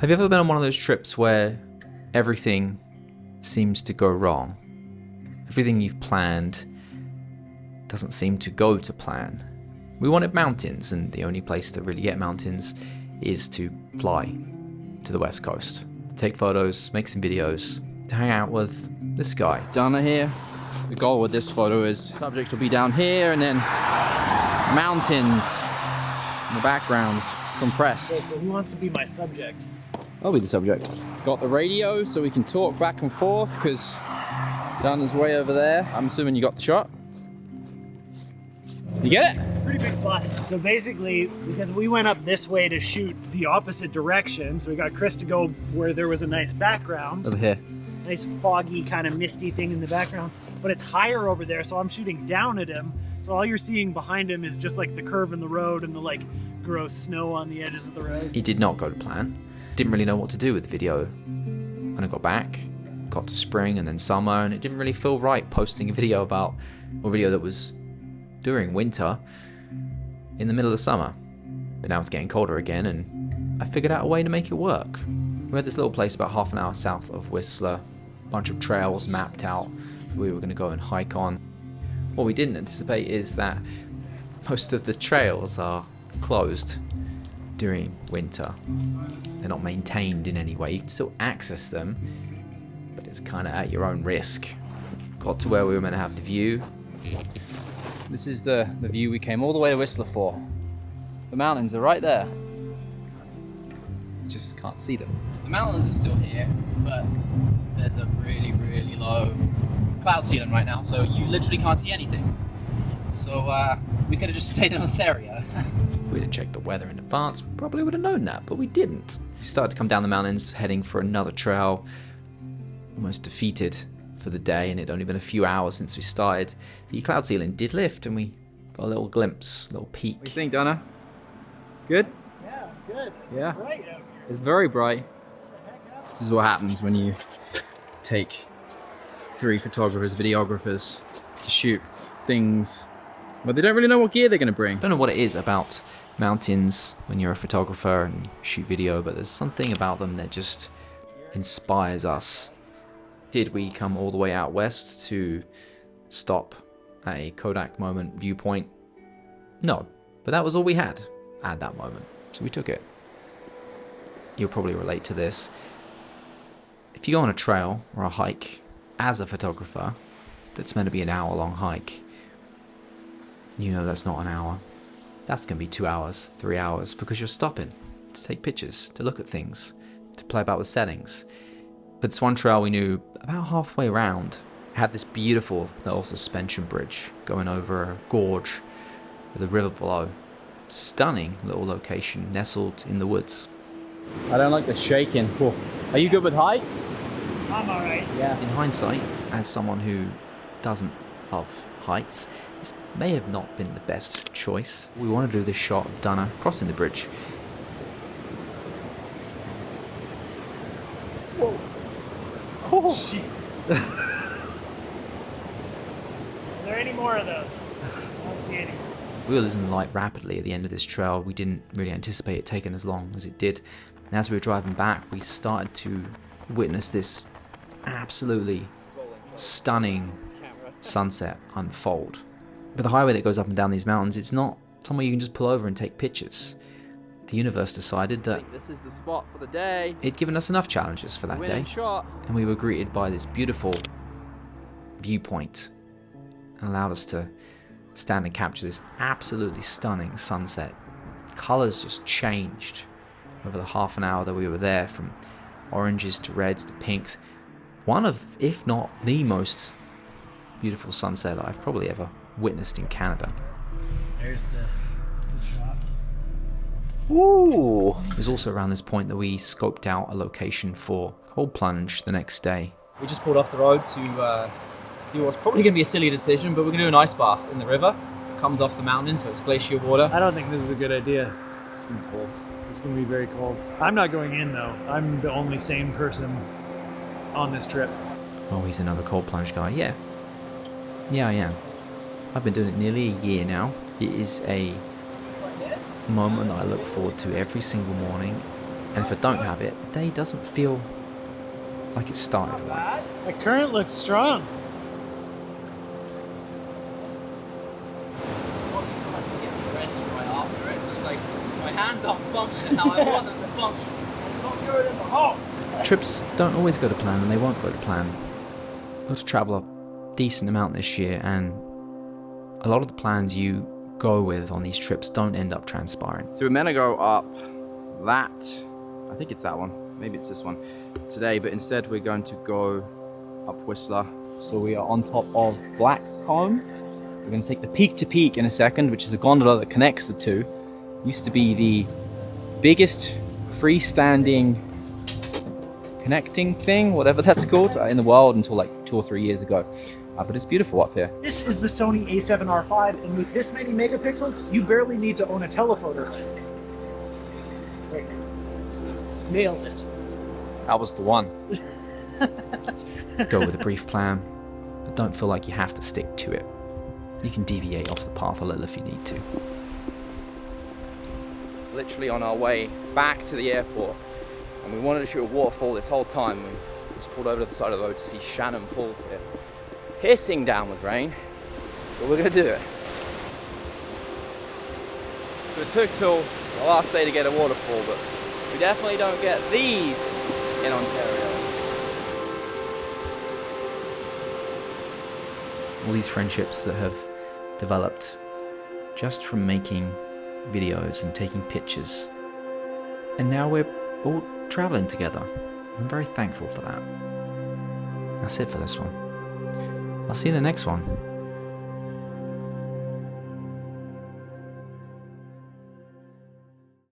Have you ever been on one of those trips where everything seems to go wrong? Everything you've planned doesn't seem to go to plan. We wanted mountains, and the only place to really get mountains is to fly to the west coast, to take photos, make some videos, to hang out with this guy. Dana here. The goal with this photo is subject will be down here and then mountains in the background, compressed. Okay, so who wants to be my subject? I'll be the subject. Got the radio so we can talk back and forth because Dana's way over there. I'm assuming you got the shot. You get it? Pretty big bust. So basically, because we went up this way to shoot the opposite direction, so we got Chris to go where there was a nice background. Over here. Nice foggy kind of misty thing in the background. But it's higher over there, so I'm shooting down at him. So all you're seeing behind him is just like the curve in the road and the like gross snow on the edges of the road. It did not go to plan. Didn't really know what to do with the video. When I got back, got to spring and then summer, and it didn't really feel right posting a video that was during winter in the middle of the summer. But now it's getting colder again, and I figured out a way to make it work. We had this little place about half an hour south of Whistler, bunch of trails mapped out we were going to go and hike on. What we didn't anticipate is that most of the trails are closed during winter. They're not maintained in any way. You can still access them, but it's kind of at your own risk. Got to where we were meant to have the view. This is the view we came all the way to Whistler for. The mountains are right there. Just can't see them. The mountains are still here, but there's a really, really low cloud ceiling right now, so you literally can't see anything. So we could have just stayed in this area. If we'd have checked the weather in advance, we probably would have known that, but we didn't. We started to come down the mountains, heading for another trail, almost defeated for the day, and it'd only been a few hours since we started. The cloud ceiling did lift, and we got a little glimpse, a little peek. What do you think, Dana? Good? Yeah, good. It's Yeah. bright out here. It's very bright. This is what happens when you take 3 photographers, videographers to shoot things, but they don't really know what gear they're going to bring. I don't know what it is about mountains when you're a photographer and you shoot video, but there's something about them that just inspires us. Did we come all the way out west to stop at a Kodak Moment Viewpoint? No, but that was all we had at that moment, so we took it. You'll probably relate to this. If you go on a trail or a hike as a photographer, that's meant to be an hour-long hike, you know that's not an hour. That's going to be 2 hours, 3 hours, because you're stopping to take pictures, to look at things, to play about with settings. But this one trail we knew about halfway around had this beautiful little suspension bridge going over a gorge with a river below. Stunning little location nestled in the woods. I don't like the shaking. Cool. Are you good with heights? I'm alright. Yeah. In hindsight, as someone who doesn't love heights, this may have not been the best choice. We wanted to do this shot of Dana crossing the bridge. Whoa. Oh, Jesus. Are there any more of those? I don't see any. We were losing light rapidly at the end of this trail. We didn't really anticipate it taking as long as it did. And as we were driving back, we started to witness this absolutely stunning sunset unfold. But the highway that goes up and down these mountains, it's not somewhere you can just pull over and take pictures. The universe decided that This is the spot for the day. it'd given us enough challenges for that Winning day, shot. and we were greeted by this beautiful viewpoint and allowed us to stand and capture this absolutely stunning sunset. Colors just changed over the half an hour that we were there, from oranges to reds to pinks. One of, if not the most beautiful sunset that I've probably ever witnessed in Canada. There's the shot. Ooh. It was also around this point that we scoped out a location for cold plunge the next day. We just pulled off the road to do what's probably going to be a silly decision, but we're going to do an ice bath in the river. It comes off the mountain, so it's glacier water. I don't think this is a good idea. It's going to be cold. It's going to be very cold. I'm not going in though. I'm the only sane person on this trip. Oh, he's another cold plunge guy. Yeah, I am. I've been doing it nearly a year now. It is a moment that I look forward to every single morning, And if I don't have it, the day doesn't feel like it started right. The current looks strong. My hands aren't functioning how I want them to function. It's not good in the hole. Trips don't always go to plan, and they won't go to plan. Got to travel a decent amount this year, and a lot of the plans you go with on these trips don't end up transpiring. So we're meant to go up that, I think it's that one, maybe it's this one, today, but instead we're going to go up Whistler. So we are on top of Blackcomb. We're going to take the peak to peak in a second, which is a gondola that connects the two. Used to be the biggest freestanding connecting thing, whatever that's called, in the world until like 2 or 3 years ago. But it's beautiful up here. This is the Sony A7R5, and with this many megapixels, you barely need to own a telephoto lens. Right. Nailed it. That was the one. Go with a brief plan, but don't feel like you have to stick to it. You can deviate off the path a little if you need to. Literally on our way back to the airport, and we wanted to shoot a waterfall this whole time. We just pulled over to the side of the road to see Shannon Falls here. Pissing down with rain, but we're gonna do it. So it took till the last day to get a waterfall, but we definitely don't get these in Ontario. All these friendships that have developed just from making videos and taking pictures. And now we're all traveling together. I'm very thankful for that. That's it for this one. I'll see you in the next one.